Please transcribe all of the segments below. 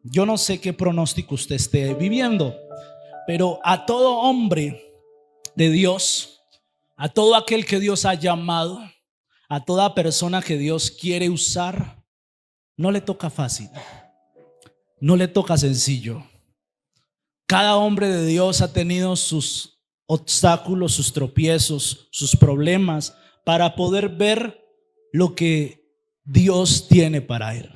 Yo no sé qué pronóstico usted esté viviendo, pero a todo hombre de Dios, a todo aquel que Dios ha llamado, a toda persona que Dios quiere usar, no le toca fácil, no le toca sencillo. Cada hombre de Dios ha tenido sus obstáculos, sus tropiezos, sus problemas para poder ver lo que Dios tiene para él.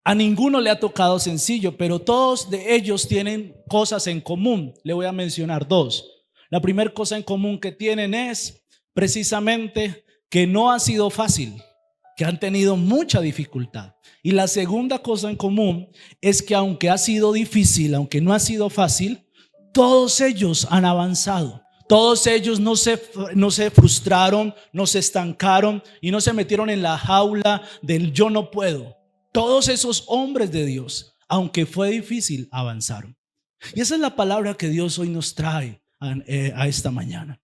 A ninguno le ha tocado sencillo, pero todos de ellos tienen cosas en común. Le voy a mencionar dos. La primera cosa en común que tienen es precisamente que no ha sido fácil, que han tenido mucha dificultad. Y la segunda cosa en común es que aunque ha sido difícil, aunque no ha sido fácil, todos ellos han avanzado. Todos ellos no se frustraron, no se estancaron y no se metieron en la jaula del yo no puedo. Todos esos hombres de Dios, aunque fue difícil, avanzaron. Y esa es la palabra que Dios hoy nos trae a esta mañana.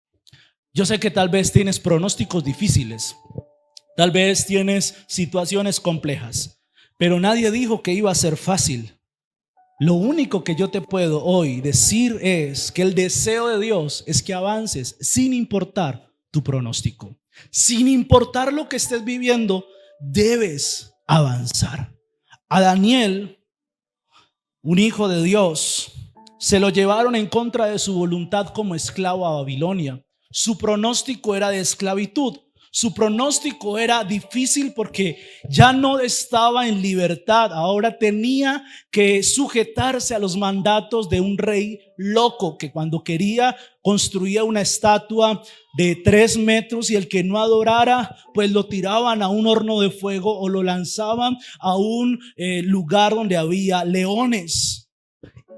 Yo sé que tal vez tienes pronósticos difíciles, tal vez tienes situaciones complejas, pero nadie dijo que iba a ser fácil. Lo único que yo te puedo hoy decir es que el deseo de Dios es que avances sin importar tu pronóstico. Sin importar lo que estés viviendo, debes avanzar. A Daniel, un hijo de Dios, se lo llevaron en contra de su voluntad como esclavo a Babilonia. Su pronóstico era de esclavitud. Su pronóstico era difícil porque ya no estaba en libertad. Ahora tenía que sujetarse a los mandatos de un rey loco que cuando quería construía una estatua de 3 metros y el que no adorara pues lo tiraban a un horno de fuego o lo lanzaban a un lugar donde había leones.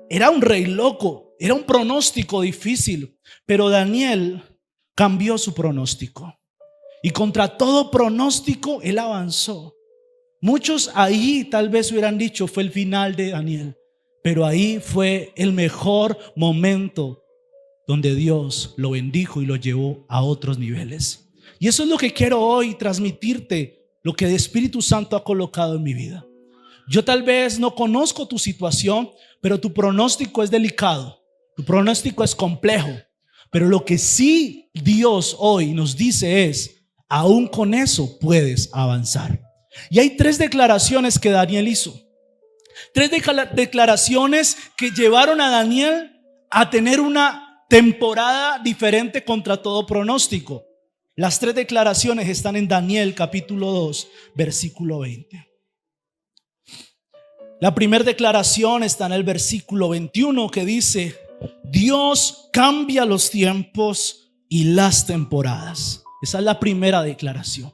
Era un rey loco, era un pronóstico difícil, pero Daniel cambió su pronóstico. Y contra todo pronóstico, él avanzó. Muchos ahí tal vez hubieran dicho fue el final de Daniel, pero ahí fue el mejor momento donde Dios lo bendijo y lo llevó a otros niveles. Y eso es lo que quiero hoy transmitirte, lo que el Espíritu Santo ha colocado en mi vida. Yo tal vez no conozco tu situación, pero tu pronóstico es delicado, tu pronóstico es complejo. Pero lo que sí Dios hoy nos dice es: aún con eso puedes avanzar. Y hay 3 declaraciones que Daniel hizo. 3 declaraciones que llevaron a Daniel a tener una temporada diferente contra todo pronóstico. Las 3 declaraciones están en Daniel capítulo 2, versículo 20. La primera declaración está en el versículo 21 que dice: Dios cambia los tiempos y las temporadas. Esa es la primera declaración.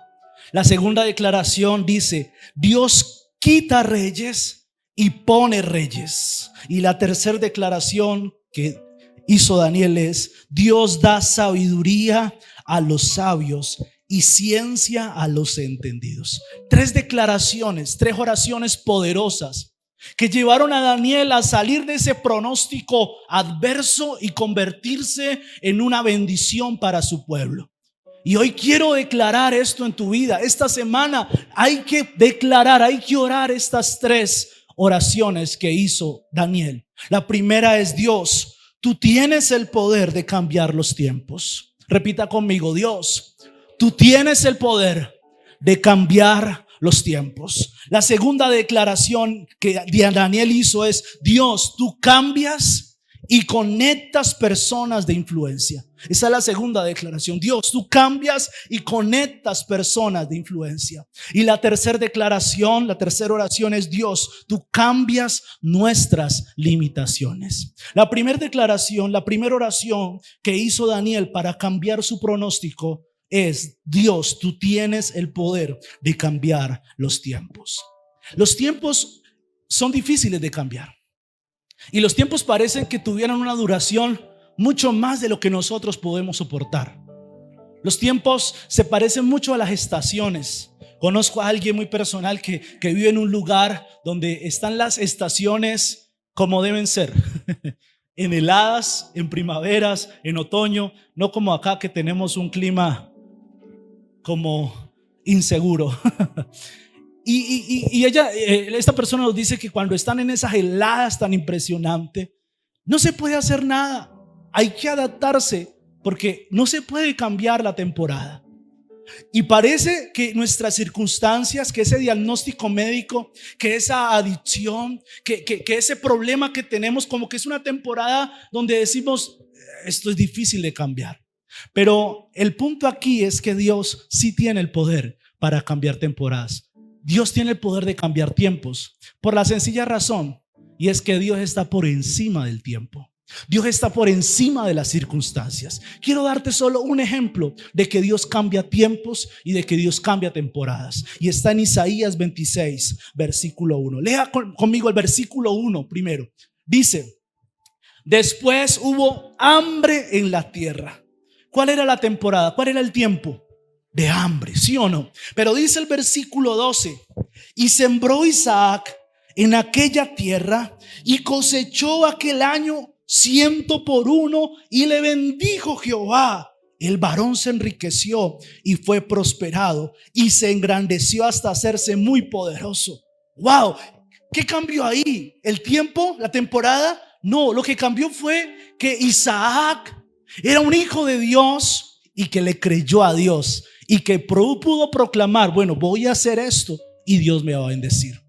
La segunda declaración dice: Dios quita reyes y pone reyes. Y la tercera declaración que hizo Daniel es: Dios da sabiduría a los sabios y ciencia a los entendidos. 3 declaraciones, 3 oraciones poderosas que llevaron a Daniel a salir de ese pronóstico adverso y convertirse en una bendición para su pueblo. Y hoy quiero declarar esto en tu vida. Esta semana hay que declarar, hay que orar estas 3 oraciones que hizo Daniel. La primera es: Dios, tú tienes el poder de cambiar los tiempos. Repita conmigo: Dios, tú tienes el poder de cambiar los tiempos. La segunda declaración que Daniel hizo es: Dios, tú cambias y conectas personas de influencia. Esa es la segunda declaración. Dios, tú cambias y conectas personas de influencia. Y la tercera declaración, la tercera oración es: Dios, tú cambias nuestras limitaciones. La primera declaración, la primera oración que hizo Daniel para cambiar su pronóstico es: Dios, tú tienes el poder de cambiar los tiempos. Los tiempos son difíciles de cambiar. Y los tiempos parecen que tuvieran una duración mucho más de lo que nosotros podemos soportar. Los tiempos se parecen mucho a las estaciones. Conozco a alguien muy personal que vive en un lugar donde están las estaciones como deben ser. En heladas, en primaveras, en otoño, no como acá que tenemos un clima como inseguro. Esta persona nos dice que cuando están en esas heladas tan impresionantes, no se puede hacer nada. Hay que adaptarse porque no se puede cambiar la temporada. Y parece que nuestras circunstancias, que ese diagnóstico médico, que esa adicción, que ese problema que tenemos, como que es una temporada donde decimos, esto es difícil de cambiar. Pero el punto aquí es que Dios sí tiene el poder para cambiar temporadas. Dios tiene el poder de cambiar tiempos, por la sencilla razón, y es que Dios está por encima del tiempo. Dios está por encima de las circunstancias. Quiero darte solo un ejemplo de que Dios cambia tiempos y de que Dios cambia temporadas. Y está en Isaías 26, versículo 1. Lea conmigo el versículo 1 primero. Dice: después hubo hambre en la tierra. ¿Cuál era la temporada? ¿Cuál era el tiempo? De hambre, ¿sí o no? Pero dice el versículo 12: y sembró Isaac en aquella tierra y cosechó aquel año 100 por 1, y le bendijo Jehová. El varón se enriqueció y fue prosperado y se engrandeció hasta hacerse muy poderoso. Wow, ¿qué cambió ahí? ¿El tiempo? ¿La temporada? No, lo que cambió fue que Isaac era un hijo de Dios y que le creyó a Dios y que pudo proclamar, bueno, voy a hacer esto y Dios me va a bendecir.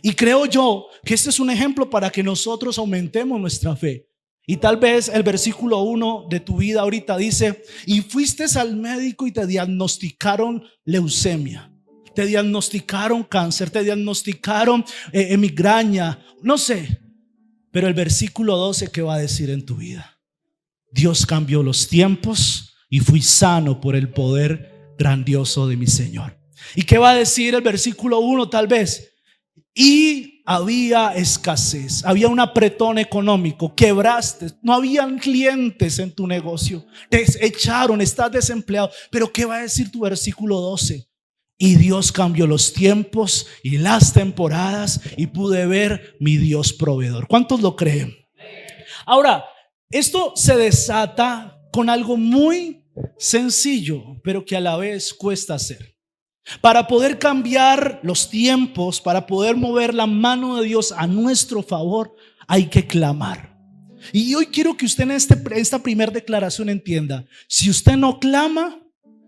Y creo yo que este es un ejemplo para que nosotros aumentemos nuestra fe. Y tal vez el versículo 1 de tu vida ahorita dice: y fuiste al médico y te diagnosticaron leucemia, te diagnosticaron cáncer, te diagnosticaron migraña, no sé. Pero el versículo 12, ¿qué va a decir en tu vida? Dios cambió los tiempos y fui sano por el poder grandioso de mi Señor. ¿Y qué va a decir el versículo 1 tal vez? Y había escasez, había un apretón económico, quebraste, no habían clientes en tu negocio, te echaron, estás desempleado. Pero ¿qué va a decir tu versículo 12? Y Dios cambió los tiempos y las temporadas y pude ver mi Dios proveedor. ¿Cuántos lo creen? Ahora, esto se desata con algo muy sencillo, pero que a la vez cuesta hacer. Para poder cambiar los tiempos, para poder mover la mano de Dios a nuestro favor, hay que clamar. Y hoy quiero que usted en esta primera declaración entienda: si usted no clama,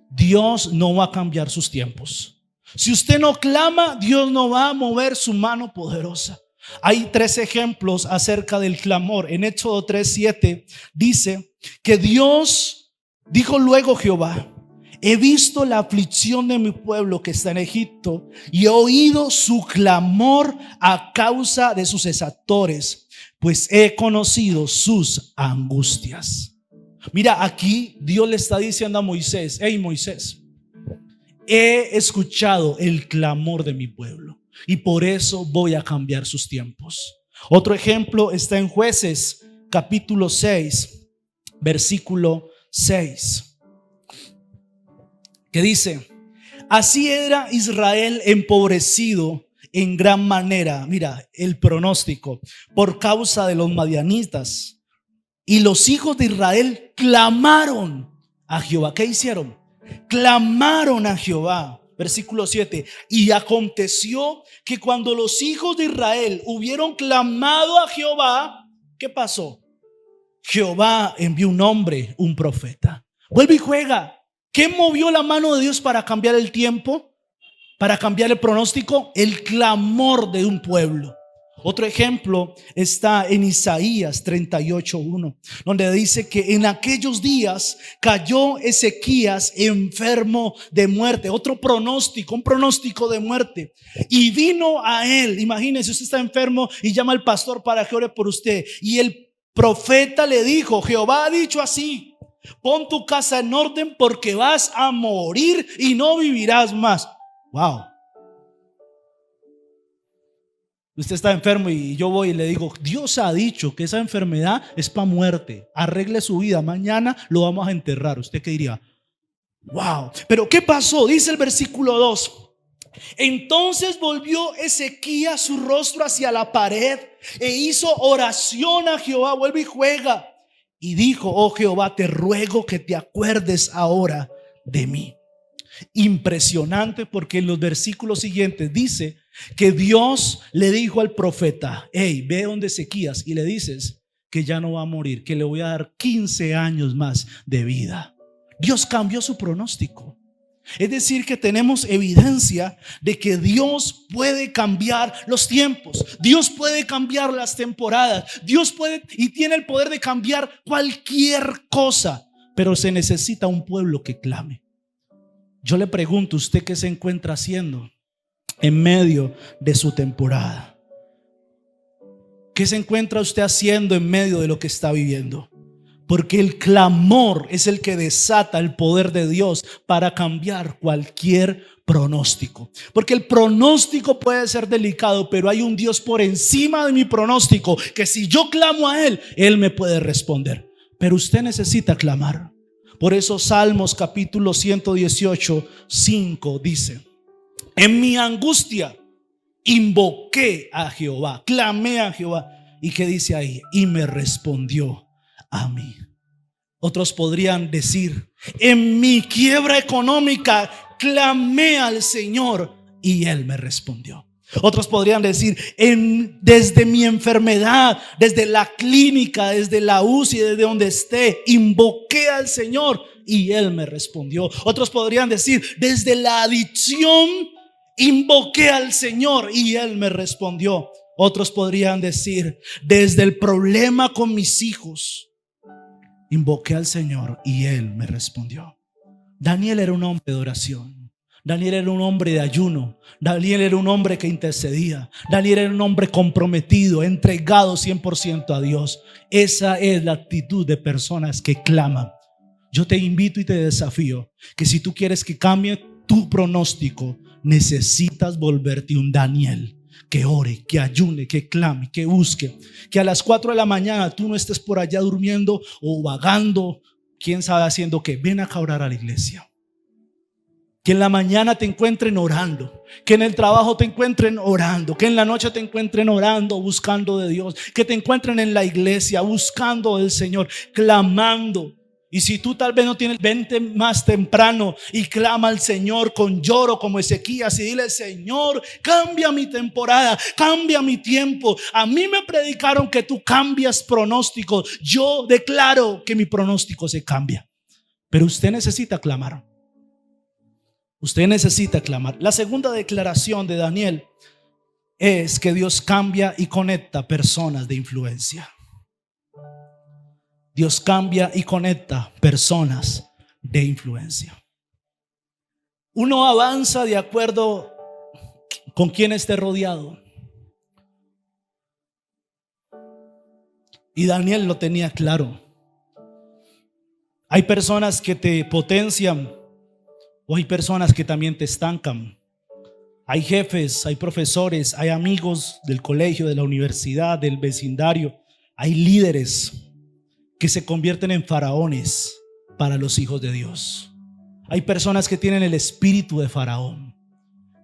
Dios no va a cambiar sus tiempos. Si usted no clama, Dios no va a mover su mano poderosa. Hay 3 ejemplos acerca del clamor. En Éxodo 3:7 dice que Dios dijo luego Jehová: he visto la aflicción de mi pueblo que está en Egipto y he oído su clamor a causa de sus exactores, pues he conocido sus angustias. Mira, aquí Dios le está diciendo a Moisés: hey Moisés, he escuchado el clamor de mi pueblo y por eso voy a cambiar sus tiempos. Otro ejemplo está en Jueces capítulo 6, versículo 6. Que dice: así era Israel empobrecido en gran manera. Mira el pronóstico: por causa de los madianitas. Y los hijos de Israel clamaron a Jehová. ¿Qué hicieron? Clamaron a Jehová. Versículo 7. Y aconteció que cuando los hijos de Israel hubieron clamado a Jehová, ¿qué pasó? Jehová envió un hombre, un profeta. Vuelve y juega. ¿Qué movió la mano de Dios para cambiar el tiempo? Para cambiar el pronóstico. El clamor de un pueblo. Otro ejemplo está en Isaías 38:1, donde dice que en aquellos días cayó Ezequías enfermo de muerte. Otro pronóstico, un pronóstico de muerte. Y vino a él, imagínense, usted está enfermo y llama al pastor para que ore por usted. Y el profeta le dijo: Jehová ha dicho así: pon tu casa en orden porque vas a morir y no vivirás más. Wow. Usted está enfermo y yo voy y le digo: Dios ha dicho que esa enfermedad es para muerte, arregle su vida, mañana lo vamos a enterrar. ¿Usted qué diría? Wow. Pero ¿qué pasó? Dice el versículo 2: entonces volvió Ezequías su rostro hacia la pared e hizo oración a Jehová. Vuelve y juega. Y dijo: oh Jehová, te ruego que te acuerdes ahora de mí. Impresionante, porque en los versículos siguientes dice que Dios le dijo al profeta: hey, ve donde Ezequías y le dices que ya no va a morir, que le voy a dar 15 años más de vida. Dios cambió su pronóstico. Es decir, que tenemos evidencia de que Dios puede cambiar los tiempos, Dios puede cambiar las temporadas, Dios puede y tiene el poder de cambiar cualquier cosa, pero se necesita un pueblo que clame. Yo le pregunto, ¿usted qué se encuentra haciendo en medio de su temporada? ¿Qué se encuentra usted haciendo en medio de lo que está viviendo? Porque el clamor es el que desata el poder de Dios para cambiar cualquier pronóstico. Porque el pronóstico puede ser delicado, pero hay un Dios por encima de mi pronóstico, que si yo clamo a Él, Él me puede responder. Pero usted necesita clamar. Por eso Salmos capítulo 118, 5 dice: en mi angustia invoqué a Jehová, clamé a Jehová. ¿Y qué dice ahí? Y me respondió a mí. Otros podrían decir: en mi quiebra económica clamé al Señor y Él me respondió. Otros podrían decir: desde mi enfermedad, desde la clínica, desde la UCI, desde donde esté, invoqué al Señor y Él me respondió. Otros podrían decir: desde la adicción invoqué al Señor y Él me respondió. Otros podrían decir: desde el problema con mis hijos invoqué al Señor y Él me respondió. Daniel era un hombre de oración. Daniel era un hombre de ayuno. Daniel era un hombre que intercedía. Daniel era un hombre comprometido, entregado 100% a Dios. Esa es la actitud de personas que claman. Yo te invito y te desafío que si tú quieres que cambie tu pronóstico, necesitas volverte un Daniel. Que ore, que ayune, que clame, que busque. Que a las 4 de la mañana tú no estés por allá durmiendo o vagando, quién sabe haciendo qué. Ven acá a orar a la iglesia. Que en la mañana te encuentren orando, que en el trabajo te encuentren orando, que en la noche te encuentren orando, buscando de Dios, que te encuentren en la iglesia buscando del Señor, clamando. Y si tú tal vez no tienes, vente más temprano y clama al Señor con lloro como Ezequías y dile: Señor, cambia mi temporada, cambia mi tiempo. A mí me predicaron que tú cambias pronósticos. Yo declaro que mi pronóstico se cambia. Pero usted necesita clamar. Usted necesita clamar. La segunda declaración de Daniel es que Dios cambia y conecta personas de influencia. Dios cambia y conecta personas de influencia. Uno avanza de acuerdo con quien esté rodeado. Y Daniel lo tenía claro. Hay personas que te potencian o hay personas que también te estancan. Hay jefes, hay profesores, hay amigos del colegio, de la universidad, del vecindario. Hay líderes que se convierten en faraones para los hijos de Dios. Hay personas que tienen el espíritu de faraón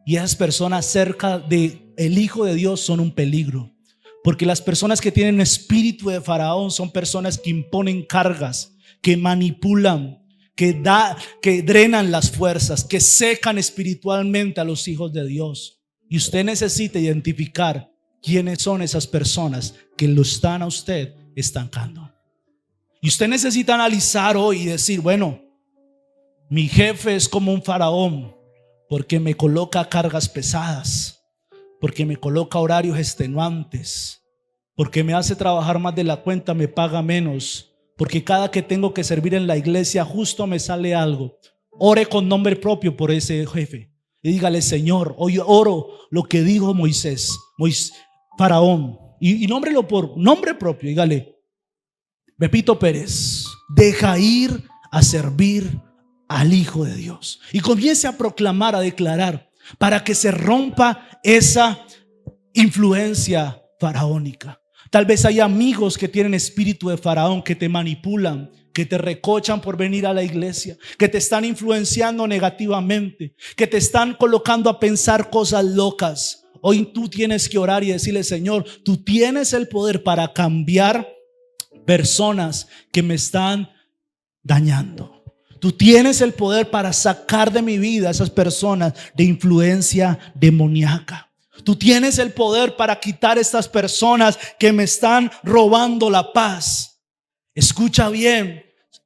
y esas personas cerca del hijo de Dios son un peligro, porque las personas que tienen espíritu de faraón son personas que imponen cargas, que manipulan, que drenan las fuerzas, que secan espiritualmente a los hijos de Dios. Y usted necesita identificar quiénes son esas personas que lo están a usted estancando. Y usted necesita analizar hoy y decir: bueno, mi jefe es como un faraón porque me coloca cargas pesadas, porque me coloca horarios extenuantes, porque me hace trabajar más de la cuenta, me paga menos, porque cada que tengo que servir en la iglesia justo me sale algo. Ore con nombre propio por ese jefe y dígale: Señor, hoy oro lo que dijo Moisés, faraón, y nómbrelo por nombre propio. Dígale: Pepito Pérez, deja ir a servir al Hijo de Dios. Y comience a proclamar, a declarar, para que se rompa esa influencia faraónica. Tal vez hay amigos que tienen espíritu de faraón, que te manipulan, que te recochan por venir a la iglesia, que te están influenciando negativamente, que te están colocando a pensar cosas locas. Hoy tú tienes que orar y decirle: Señor, tú tienes el poder para cambiar personas que me están dañando. Tú tienes el poder para sacar de mi vida a esas personas de influencia demoníaca. Tú tienes el poder para quitar a estas personas que me están robando la paz. Escucha bien,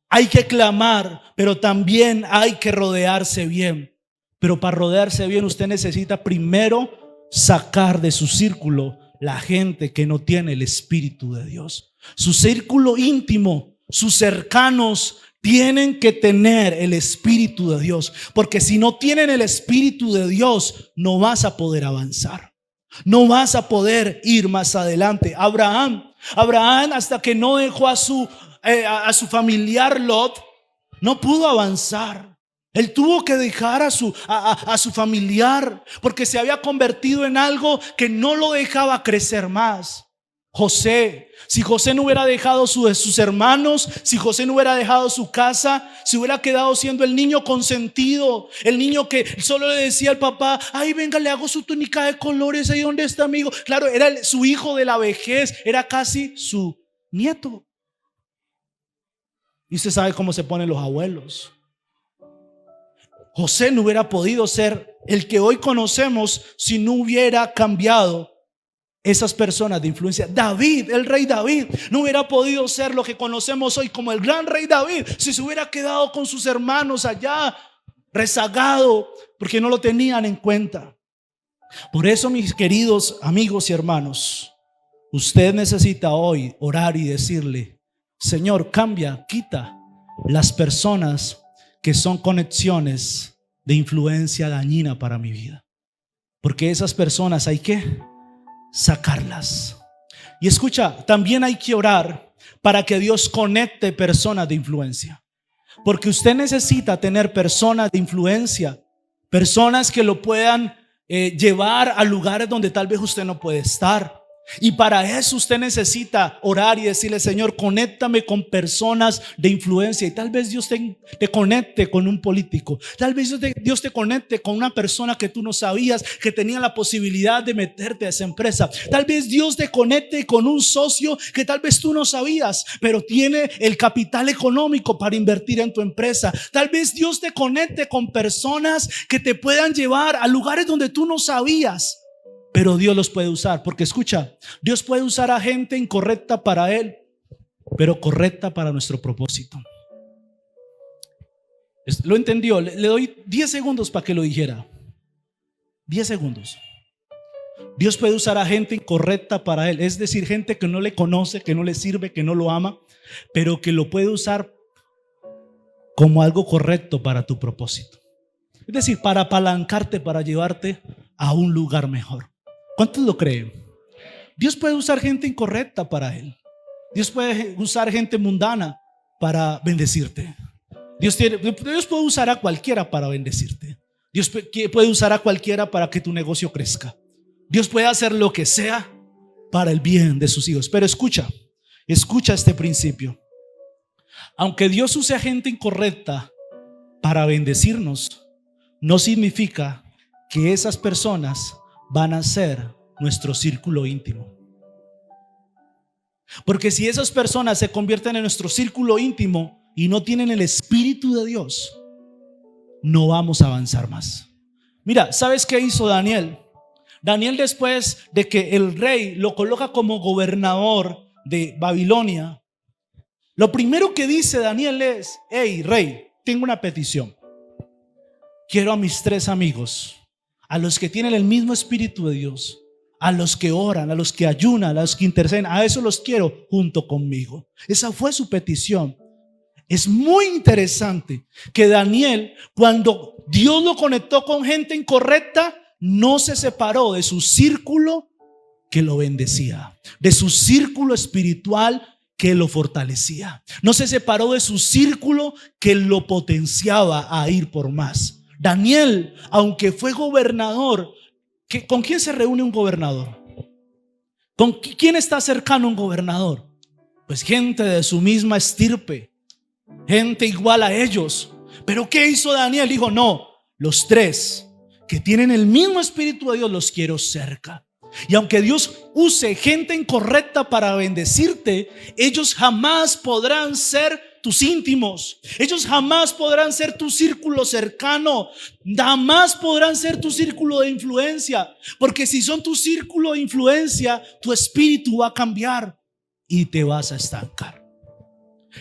hay que clamar, pero también hay que rodearse bien. Pero para rodearse bien usted necesita primero sacar de su círculo la gente que no tiene el Espíritu de Dios. Su círculo íntimo, sus cercanos tienen que tener el Espíritu de Dios, porque si no tienen el Espíritu de Dios no vas a poder avanzar, no vas a poder ir más adelante. Abraham hasta que no dejó a su familiar Lot, no pudo avanzar. Él tuvo que dejar a su familiar porque se había convertido en algo que no lo dejaba crecer más. José, si José no hubiera dejado sus hermanos, si José no hubiera dejado su casa, si hubiera quedado siendo el niño consentido, el niño que solo le decía al papá: ay, venga, le hago su túnica de colores, ahí donde está, amigo. Claro, era su hijo de la vejez, era casi su nieto. Y usted sabe cómo se ponen los abuelos. José no hubiera podido ser el que hoy conocemos si no hubiera cambiado esas personas de influencia. David, el rey David, no hubiera podido ser lo que conocemos hoy como el gran rey David si se hubiera quedado con sus hermanos allá, rezagado, porque no lo tenían en cuenta. Por eso, mis queridos amigos y hermanos, usted necesita hoy orar y decirle: Señor, cambia, quita las personas que son conexiones de influencia dañina para mi vida, porque esas personas hay que sacarlas. Y escucha, también hay que orar para que Dios conecte personas de influencia, porque usted necesita tener personas de influencia, personas que lo puedan llevar a lugares donde tal vez usted no puede estar. Y para eso usted necesita orar y decirle: Señor, conéctame con personas de influencia. Y tal vez Dios te conecte con un político. Tal vez Dios te conecte con una persona que tú no sabías que tenía la posibilidad de meterte a esa empresa. Tal vez Dios te conecte con un socio que tal vez tú no sabías, pero tiene el capital económico para invertir en tu empresa. Tal vez Dios te conecte con personas que te puedan llevar a lugares donde tú no sabías. Pero Dios los puede usar, porque escucha, Dios puede usar a gente incorrecta para Él, pero correcta para nuestro propósito. ¿Lo entendió? Le doy 10 segundos para que lo dijera. 10 segundos. Dios puede usar a gente incorrecta para Él, es decir, gente que no le conoce, que no le sirve, que no lo ama, pero que lo puede usar como algo correcto para tu propósito. Es decir, para apalancarte, para llevarte a un lugar mejor. ¿Cuántos lo creen? Dios puede usar gente incorrecta para Él. Dios puede usar gente mundana para bendecirte. Dios puede usar a cualquiera para bendecirte. Dios puede usar a cualquiera para que tu negocio crezca. Dios puede hacer lo que sea para el bien de sus hijos. Pero escucha este principio. Aunque Dios use a gente incorrecta para bendecirnos, no significa que esas personas van a ser nuestro círculo íntimo. Porque si esas personas se convierten en nuestro círculo íntimo y no tienen el Espíritu de Dios, no vamos a avanzar más. Mira, ¿sabes qué hizo Daniel? Daniel, después de que el rey lo coloca como gobernador de Babilonia, lo primero que dice Daniel es: hey, rey, tengo una petición. Quiero a mis 3 amigos, a los que tienen el mismo Espíritu de Dios, a los que oran, a los que ayunan, a los que interceden, a esos los quiero junto conmigo. Esa fue su petición. Es muy interesante que Daniel, cuando Dios lo conectó con gente incorrecta, no se separó de su círculo que lo bendecía, de su círculo espiritual que lo fortalecía. No se separó de su círculo que lo potenciaba a ir por más. Daniel, aunque fue gobernador, ¿con quién se reúne un gobernador? ¿Con quién está cercano un gobernador? Pues gente de su misma estirpe, gente igual a ellos. Pero ¿qué hizo Daniel? Dijo: no, los 3 que tienen el mismo Espíritu de Dios los quiero cerca. Y aunque Dios use gente incorrecta para bendecirte, ellos jamás podrán ser tus íntimos. Ellos jamás podrán ser tu círculo cercano. Jamás podrán ser tu círculo de influencia. Porque si son tu círculo de influencia, tu espíritu va a cambiar y te vas a estancar.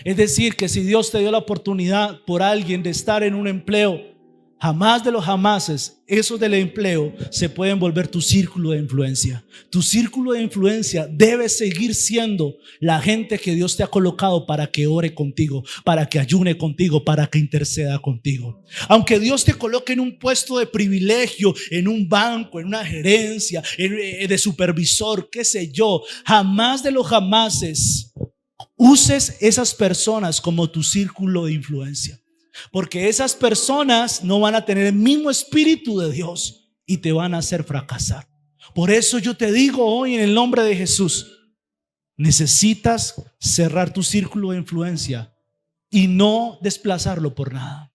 Es decir, que si Dios te dio la oportunidad por alguien de estar en un empleo, jamás de los jamases, esos del empleo se pueden volver tu círculo de influencia. Tu círculo de influencia debe seguir siendo la gente que Dios te ha colocado para que ore contigo, para que ayune contigo, para que interceda contigo. Aunque Dios te coloque en un puesto de privilegio, en un banco, en una gerencia, de supervisor, qué sé yo, jamás de los jamases uses esas personas como tu círculo de influencia. Porque esas personas no van a tener el mismo espíritu de Dios y te van a hacer fracasar. Por eso yo te digo hoy en el nombre de Jesús, necesitas cerrar tu círculo de influencia y no desplazarlo por nada.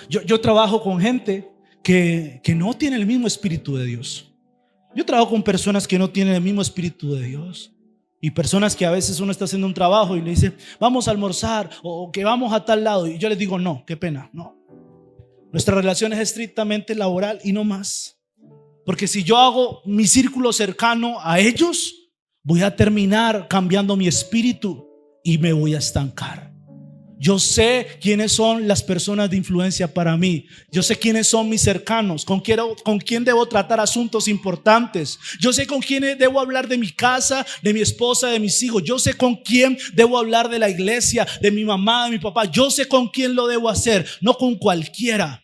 Yo trabajo con gente que no tiene el mismo espíritu de Dios. Yo trabajo con personas que no tienen el mismo espíritu de Dios. Y personas que a veces uno está haciendo un trabajo y le dice, vamos a almorzar o que vamos a tal lado. Y yo les digo, no, qué pena, no. Nuestra relación es estrictamente laboral y no más. Porque si yo hago mi círculo cercano a ellos, voy a terminar cambiando mi espíritu y me voy a estancar. Yo sé quiénes son las personas de influencia para mí. Yo sé quiénes son mis cercanos, con quién debo tratar asuntos importantes. Yo sé con quién debo hablar de mi casa, de mi esposa, de mis hijos. Yo sé con quién debo hablar de la iglesia, de mi mamá, de mi papá. Yo sé con quién lo debo hacer, no con cualquiera.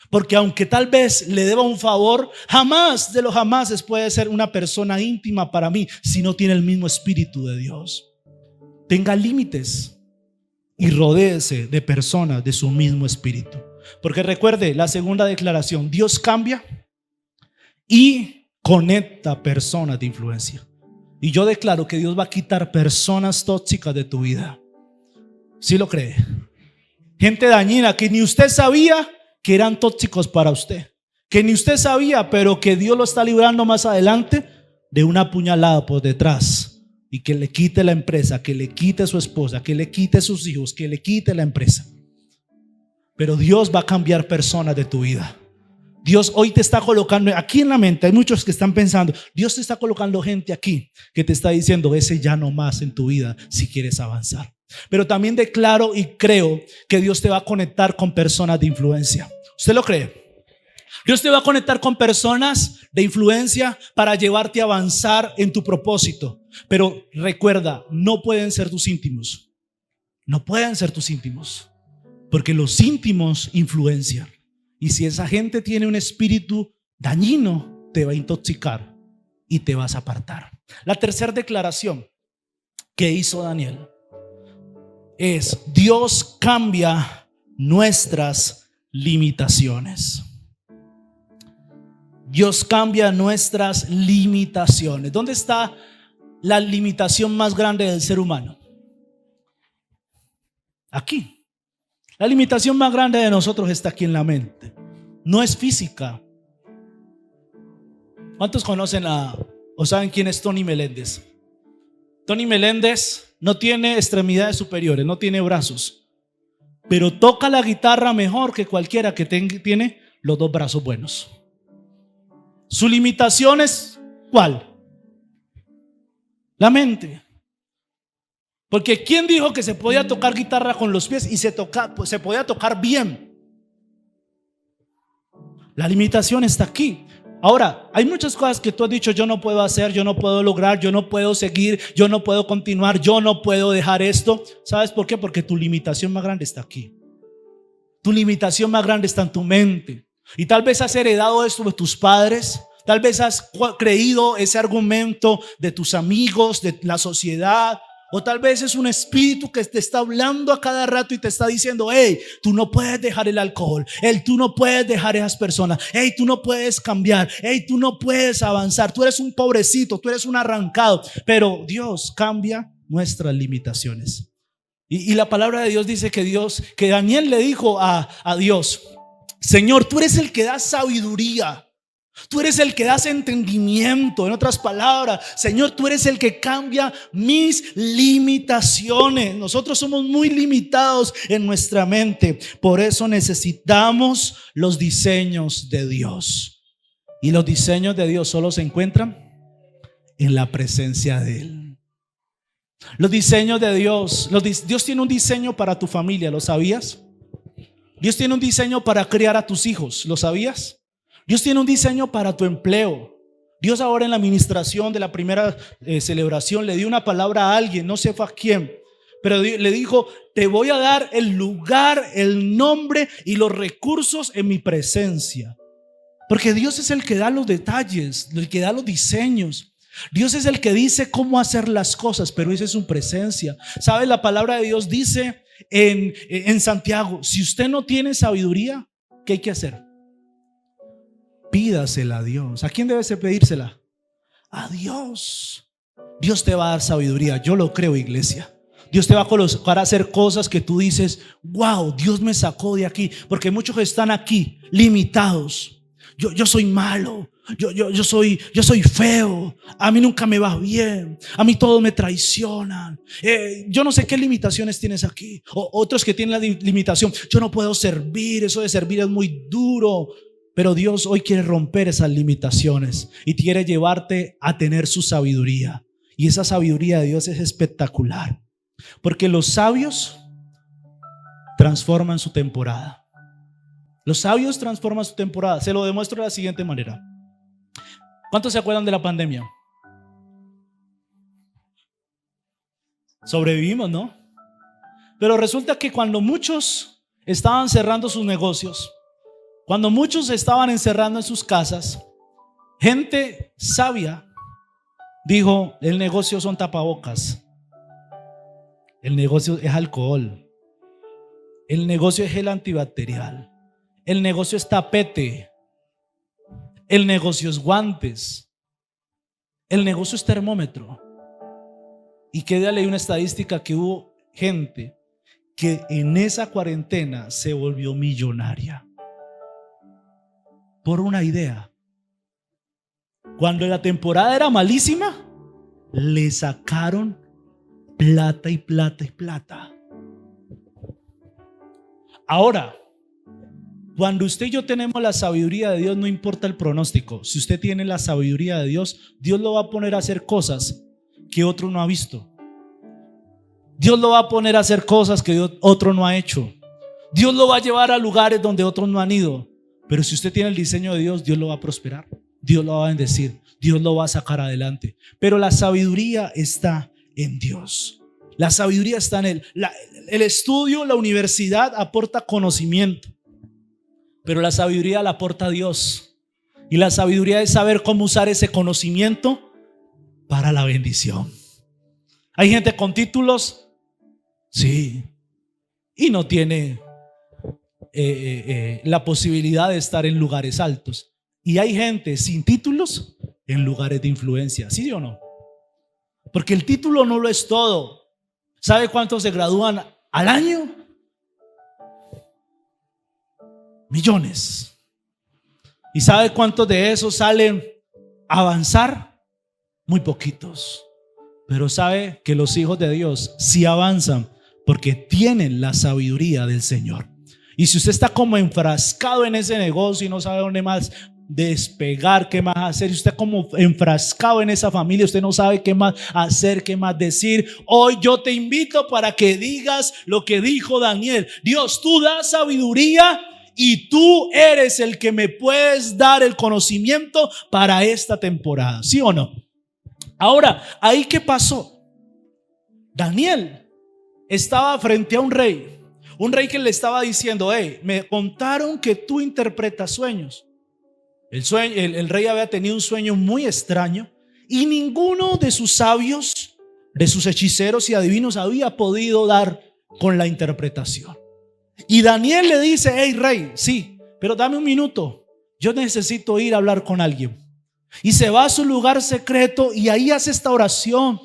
Porque aunque tal vez le deba un favor, jamás de los jamases puede ser una persona íntima para mí si no tiene el mismo espíritu de Dios. Tenga límites. Y rodéese de personas de su mismo espíritu. Porque recuerde la segunda declaración: Dios cambia y conecta personas de influencia. Y yo declaro que Dios va a quitar personas tóxicas de tu vida. ¿Sí lo cree? Gente dañina que ni usted sabía que eran tóxicos para usted, que ni usted sabía, pero que Dios lo está librando más adelante de una puñalada por detrás. Y que le quite la empresa, que le quite su esposa, que le quite sus hijos, que le quite la empresa. Pero Dios va a cambiar personas de tu vida. Dios hoy te está colocando aquí en la mente. Hay muchos que están pensando, Dios te está colocando gente aquí que te está diciendo, ese ya no más en tu vida si quieres avanzar. Pero también declaro y creo que Dios te va a conectar con personas de influencia. ¿Usted lo cree? Dios te va a conectar con personas de influencia para llevarte a avanzar en tu propósito. Pero recuerda, no pueden ser tus íntimos. No pueden ser tus íntimos. Porque los íntimos influencian. Y si esa gente tiene un espíritu dañino, te va a intoxicar y te vas a apartar. La tercera declaración que hizo Daniel es: Dios cambia nuestras limitaciones. Dios cambia nuestras limitaciones. ¿Dónde está la limitación más grande del ser humano? Aquí. La limitación más grande de nosotros está aquí en la mente. No es física. ¿Cuántos conocen o saben quién es Tony Meléndez? Tony Meléndez no tiene extremidades superiores, no tiene brazos, pero toca la guitarra mejor que cualquiera que tiene los dos brazos buenos. Su limitación es ¿cuál? La mente. Porque ¿quién dijo que se podía tocar guitarra con los pies y se podía tocar bien? La limitación está aquí. Ahora, hay muchas cosas que tú has dicho: yo no puedo hacer, yo no puedo lograr, yo no puedo seguir, yo no puedo continuar, yo no puedo dejar esto. ¿Sabes por qué? Porque tu limitación más grande está aquí. Tu limitación más grande está en tu mente. Y tal vez has heredado esto de tus padres. Tal vez has creído ese argumento de tus amigos, de la sociedad. O tal vez es un espíritu que te está hablando a cada rato y te está diciendo: hey, tú no puedes dejar el alcohol. Hey, tú no puedes dejar esas personas. Hey, tú no puedes cambiar. Hey, tú no puedes avanzar. Tú eres un pobrecito, tú eres un arrancado. Pero Dios cambia nuestras limitaciones. Y la palabra de Dios dice que Daniel le dijo a Dios: Señor, tú eres el que da sabiduría. Tú eres el que das entendimiento. En otras palabras, Señor, tú eres el que cambia mis limitaciones. Nosotros somos muy limitados en nuestra mente. Por eso necesitamos los diseños de Dios. Y los diseños de Dios solo se encuentran en la presencia de Él. Los diseños de Dios. Dios tiene un diseño para tu familia, ¿lo sabías? Dios tiene un diseño para criar a tus hijos, ¿lo sabías? Dios tiene un diseño para tu empleo. Dios ahora en la administración de la primera celebración le dio una palabra a alguien, no sé a quién, pero le dijo: te voy a dar el lugar, el nombre y los recursos en mi presencia. Porque Dios es el que da los detalles, el que da los diseños. Dios es el que dice cómo hacer las cosas, pero esa es su presencia. ¿Sabes? La palabra de Dios dice en Santiago: si usted no tiene sabiduría, ¿qué hay que hacer? Pídasela a Dios. ¿A quién debes pedírsela? A Dios. Dios te va a dar sabiduría. Yo lo creo, iglesia. Dios te va a colocar a hacer cosas que tú dices: wow, Dios me sacó de aquí. Porque muchos están aquí limitados. Yo soy malo. Yo soy feo. A mí nunca me va bien. A mí todos me traicionan. Yo no sé qué limitaciones tienes aquí. Otros que tienen la limitación: yo no puedo servir. Eso de servir es muy duro. Pero Dios hoy quiere romper esas limitaciones y quiere llevarte a tener su sabiduría. Y esa sabiduría de Dios es espectacular. Porque los sabios transforman su temporada. Los sabios transforman su temporada. Se lo demuestro de la siguiente manera. ¿Cuántos se acuerdan de la pandemia? Sobrevivimos, ¿no? Pero resulta que cuando muchos estaban cerrando sus negocios, cuando muchos estaban encerrando en sus casas, gente sabia dijo: el negocio son tapabocas, el negocio es alcohol, el negocio es gel antibacterial, el negocio es tapete, el negocio es guantes, el negocio es termómetro. Y que ya leí una estadística que hubo gente que en esa cuarentena se volvió millonaria por una idea. Cuando la temporada era malísima, le sacaron plata y plata y plata. Ahora, cuando usted y yo tenemos la sabiduría de Dios, no importa el pronóstico. Si usted tiene la sabiduría de Dios, Dios lo va a poner a hacer cosas que otro no ha visto. Dios lo va a poner a hacer cosas que otro no ha hecho. Dios lo va a llevar a lugares donde otros no han ido. Pero si usted tiene el diseño de Dios, Dios lo va a prosperar, Dios lo va a bendecir, Dios lo va a sacar adelante. Pero la sabiduría está en Dios. La sabiduría está en Él. El estudio, la universidad aporta conocimiento, pero la sabiduría la aporta Dios. Y la sabiduría es saber cómo usar ese conocimiento para la bendición. Hay gente con títulos, sí, y no tiene la posibilidad de estar en lugares altos. Y hay gente sin títulos en lugares de influencia, ¿sí o no? Porque el título no lo es todo. ¿Sabe cuántos se gradúan al año? Millones. ¿Y sabe cuántos de esos salen a avanzar? Muy poquitos. Pero sabe que los hijos de Dios sí avanzan porque tienen la sabiduría del Señor. Y si usted está como enfrascado en ese negocio y no sabe dónde más despegar, qué más hacer, y usted como enfrascado en esa familia, usted no sabe qué más hacer, qué más decir, hoy yo te invito para que digas lo que dijo Daniel: Dios, tú das sabiduría y tú eres el que me puedes dar el conocimiento para esta temporada, ¿sí o no? Ahora, ¿ahí qué pasó? Daniel estaba frente a un rey que le estaba diciendo: hey, me contaron que tú interpretas sueños. El rey había tenido un sueño muy extraño y ninguno de sus sabios, de sus hechiceros y adivinos había podido dar con la interpretación. Y Daniel le dice: hey rey, sí, pero dame un minuto, yo necesito ir a hablar con alguien. Y se va a su lugar secreto y ahí hace esta oración: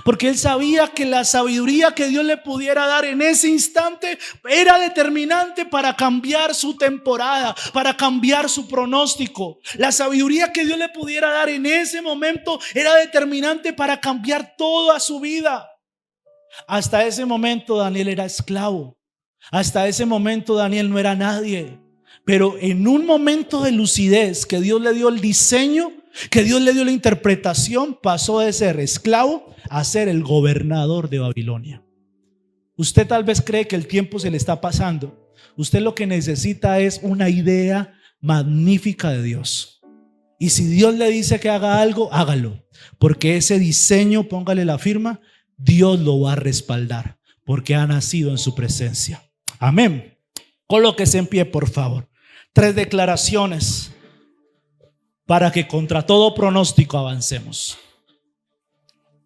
Porque él sabía que la sabiduría que Dios le pudiera dar en ese instante era determinante para cambiar su temporada, para cambiar su pronóstico. La sabiduría que Dios le pudiera dar en ese momento era determinante para cambiar toda su vida. Hasta ese momento Daniel era esclavo. Hasta ese momento Daniel no era nadie. Pero en un momento de lucidez que Dios le dio el diseño, que Dios le dio la interpretación, pasó de ser esclavo a ser el gobernador de Babilonia. Usted tal vez cree que el tiempo se le está pasando. Usted lo que necesita es una idea magnífica de Dios. Y si Dios le dice que haga algo, hágalo. Porque ese diseño, póngale la firma, Dios lo va a respaldar. Porque ha nacido en su presencia. Amén. Colóquese en pie, por favor. 3 declaraciones para que contra todo pronóstico avancemos.